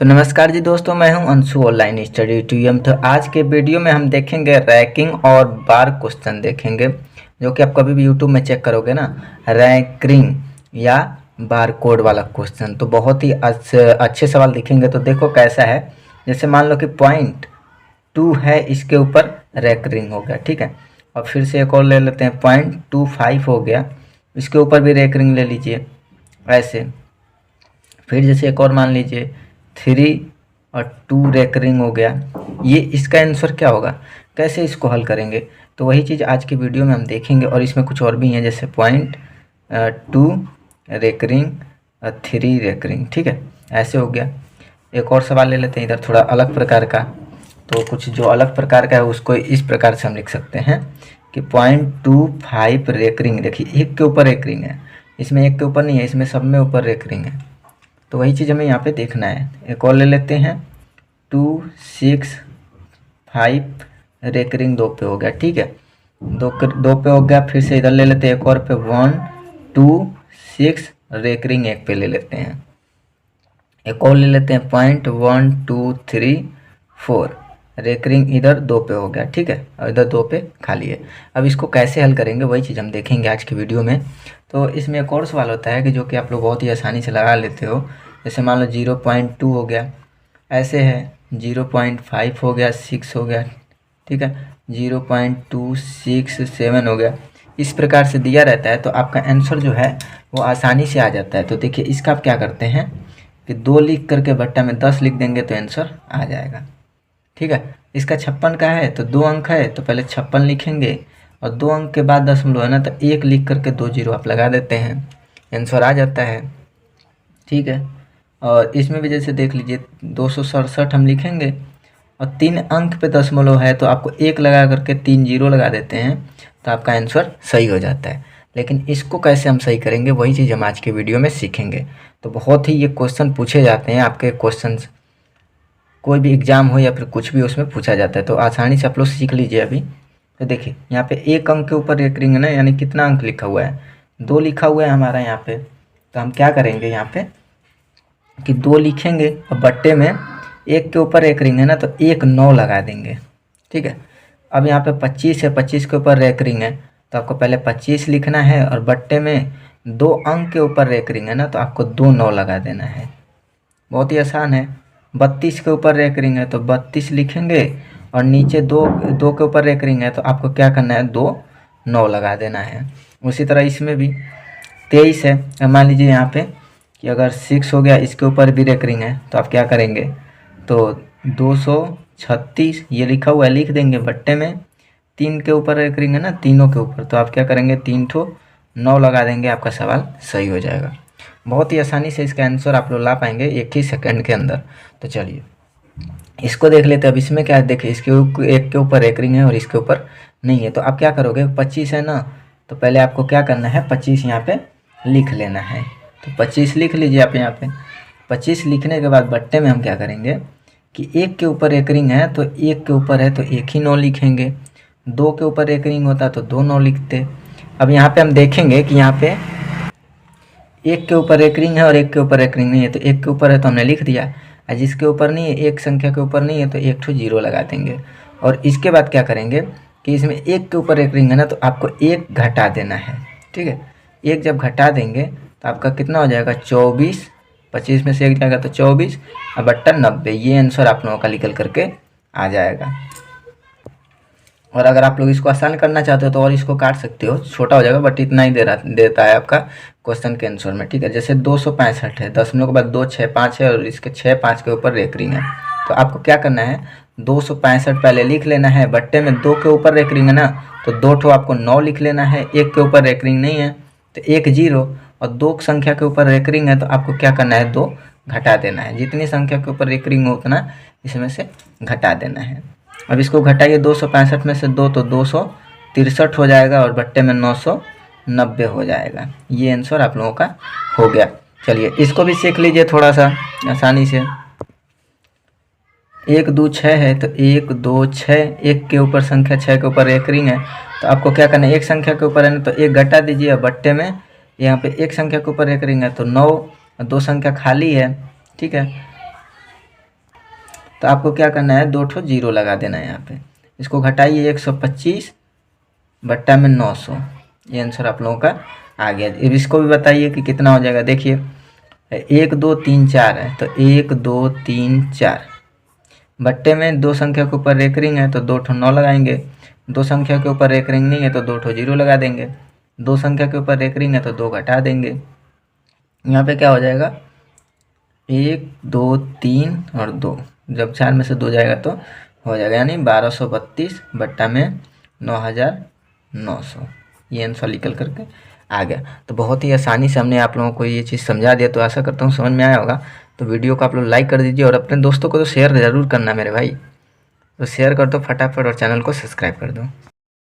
तो नमस्कार जी दोस्तों, मैं हूं अंशु ऑनलाइन स्टडी ट्यूएम। तो आज के वीडियो में हम देखेंगे रैंकिंग और बार क्वेश्चन देखेंगे, जो कि आप कभी भी यूट्यूब में चेक करोगे ना, रैंकिंग या बार कोड वाला क्वेश्चन, तो बहुत ही अच्छे सवाल दिखेंगे। तो देखो कैसा है, जैसे मान लो कि पॉइंट 2 है, इसके ऊपर रैंकिंग हो गया, ठीक है। और फिर से एक और ले लेते हैं, .25 हो गया, इसके ऊपर भी रैंकिंग ले लीजिए ऐसे। फिर जैसे एक और मान लीजिए 3 और 2 रैंकिंग हो गया। ये इसका आंसर क्या होगा, कैसे इसको हल करेंगे, तो वही चीज़ आज की वीडियो में हम देखेंगे। और इसमें कुछ और भी हैं, जैसे .2 रैंकिंग 3 रैंकिंग, ठीक है, ऐसे हो गया। एक और सवाल ले लेते हैं इधर, थोड़ा अलग प्रकार का। तो कुछ जो अलग प्रकार का है उसको इस प्रकार से हम लिख सकते हैं कि .25 रैंकिंग। देखिए एक के ऊपर रैंकिंग है, इसमें एक के ऊपर नहीं है, इसमें सब में ऊपर रैंकिंग है। तो वही चीज़ हमें यहाँ पे देखना है। एक और ले लेते हैं, 265 रैंकिंग 2 पे हो गया, ठीक है, दो पे हो गया। फिर से इधर ले लेते हैं एक और पे, 126 रैंकिंग 1 पे ले लेते हैं। एक और ले लेते हैं, .1234 रैंकिंग इधर 2 पे हो गया, ठीक है, और इधर 2 पे खाली है। अब इसको कैसे हल करेंगे वही चीज़ हम देखेंगे आज की वीडियो में। तो इसमें एक और सवाल होता है कि जो कि आप लोग बहुत ही आसानी से लगा लेते हो। जैसे मान लो 0.2 हो गया, ऐसे है 0.5 हो गया, 6 हो गया, ठीक है, 0.267 हो गया। इस प्रकार से दिया रहता है तो आपका आंसर जो है वो आसानी से आ जाता है। तो देखिए इसका आप क्या करते हैं कि 2 लिख करके बट्टा में 10 लिख देंगे तो आंसर आ जाएगा, ठीक है। इसका 56 का है तो 2 अंक है, तो पहले 56 लिखेंगे और 2 अंक के बाद दशमलव है ना, तो 1 लिख करके 2 जीरो आप लगा देते हैं, आंसर आ जाता है, ठीक है। और इसमें भी जैसे देख लीजिए 267 हम लिखेंगे और 3 अंक पे दशमलव है, तो आपको 1 लगा करके 3 जीरो लगा देते हैं, तो आपका आंसर सही हो जाता है। लेकिन इसको कैसे हम सही करेंगे वही चीज़ हम आज के वीडियो में सीखेंगे। तो बहुत ही ये क्वेश्चन पूछे जाते हैं, आपके क्वेश्चन कोई भी एग्जाम हो या फिर कुछ भी उसमें पूछा जाता है, तो आसानी से आप लोग सीख लीजिए अभी। तो देखिए यहाँ पे 1 अंक के ऊपर रैंकिंग है ना, यानी कितना अंक लिखा हुआ है, 2 लिखा हुआ है हमारा यहाँ पे। तो हम क्या करेंगे यहाँ पे कि 2 लिखेंगे और बट्टे में 1 के ऊपर रैंकिंग है ना, तो 1 9 लगा देंगे, ठीक है। अब यहाँ पे 25 है, 25 के ऊपर रैंकिंग है, तो आपको पहले 25 लिखना है और बट्टे में 2 अंक के ऊपर रैंकिंग है ना, तो आपको 2 9 लगा देना है। बहुत ही आसान है। 32 के ऊपर रैंकिंग है तो 32 लिखेंगे और नीचे 2 के ऊपर रैंकिंग है, तो आपको क्या करना है, 2 9 लगा देना है। उसी तरह इसमें भी 23 है, अब मान लीजिए यहाँ पे कि अगर 6 हो गया, इसके ऊपर भी रैंकिंग है, तो आप क्या करेंगे, तो 236 ये लिखा हुआ है लिख देंगे बट्टे में, 3 के ऊपर रैंकिंग है ना, तीनों के ऊपर, तो आप क्या करेंगे 3 ठो 9 लगा देंगे, आपका सवाल सही हो जाएगा। बहुत ही आसानी से इसका आंसर आप लोग ला पाएंगे 1 ही सेकंड के अंदर। तो चलिए इसको देख लेते हैं। अब इसमें क्या है, देखिए इसके एक के ऊपर रैंकिंग है और इसके ऊपर नहीं है, तो आप क्या करोगे, 25 है ना, तो पहले आपको क्या करना है, 25 यहाँ पे लिख लेना है। तो 25 लिख लीजिए आप यहाँ पे। 25 लिखने के बाद बट्टे में हम क्या करेंगे कि 1 के ऊपर रैंकिंग है, तो 1 के ऊपर है तो 1 ही 9 लिखेंगे, 2 के ऊपर रैंकिंग होता तो 2 9 लिखते। अब यहाँ पे हम देखेंगे कि यहाँ पे 1 के ऊपर रैंकिंग है और 1 के ऊपर रैंकिंग नहीं है, तो 1 के ऊपर है तो हमने लिख दिया, और जिसके ऊपर नहीं है, एक संख्या के ऊपर नहीं है, तो 1 ठो जीरो लगा देंगे। और इसके बाद क्या करेंगे कि इसमें 1 के ऊपर रैंकिंग है ना, तो आपको 1 घटा देना है, ठीक है। 1 जब घटा देंगे तो आपका कितना हो जाएगा, 24, 25 में से 1 जाएगा तो 24 और बट्टा 90। ये आंसर आप लोगों का निकल करके आ जाएगा। और अगर आप लोग इसको आसान करना चाहते हो तो और इसको काट सकते हो, छोटा हो जाएगा, बट इतना ही देता है आपका क्वेश्चन के आंसर में, ठीक है। जैसे 265 है, दशमलव के बाद 2 6 5 है और इसके 6 5 के ऊपर रैंकिंग है, तो आपको क्या करना है, 265 पहले लिख लेना है, बट्टे में 2 के ऊपर रैंकिंग है ना, तो 2 ठो आपको 9 लिख लेना है, 1 के ऊपर रैंकिंग नहीं है तो 1 जीरो, और 2 संख्या के ऊपर रैंकिंग है तो आपको क्या करना है, 2 घटा देना है। जितनी संख्या के ऊपर रैंकिंग हो उतना इसमें से घटा देना है। अब इसको घटाइए 265 में से 2 तो 263 हो जाएगा और बट्टे में 990 हो जाएगा। ये आंसर आप लोगों का हो गया। चलिए इसको भी सीख लीजिए थोड़ा सा आसानी से। 1 2 6 है तो 1 2 6, 1 के ऊपर संख्या 6 के ऊपर रैंकिंग है, तो आपको क्या करना है, एक संख्या के ऊपर है ना, तो 1 घटा दीजिए और बट्टे में यहाँ पे एक संख्या के ऊपर रैंकिंग है तो 9, 2 संख्या खाली है, ठीक है। तो आपको क्या करना है, 2 ठो जीरो लगा देना है यहाँ पे। इसको घटाइए 125 बट्टा में 900, ये आंसर आप लोगों का आ गया। अब इसको भी बताइए कि कितना हो जाएगा। देखिए 1 2 3 4 है, तो 1 2 3 4 बट्टे में 2 संख्या के ऊपर एक रिंग है तो 2 ठो 9 लगाएंगे। 2 संख्या के ऊपर एक रिंग नहीं है तो 2 ठो जीरो लगा देंगे। 2 संख्या के ऊपर एक रिंग है तो 2 घटा देंगे। यहाँ पे क्या हो जाएगा, 1 2 3 और 2, जब 4 में से 2 जाएगा तो हो जाएगा, यानी 1232 बट्टा में 9900, ये आंसर निकल करके आ गया। तो बहुत ही आसानी से हमने आप लोगों को ये चीज़ समझा दिया। तो आशा करता हूँ समझ में आया होगा। तो वीडियो को आप लोग लाइक कर दीजिए और अपने दोस्तों को तो शेयर ज़रूर करना मेरे भाई। तो शेयर कर दो फटाफट और चैनल को सब्सक्राइब कर दो।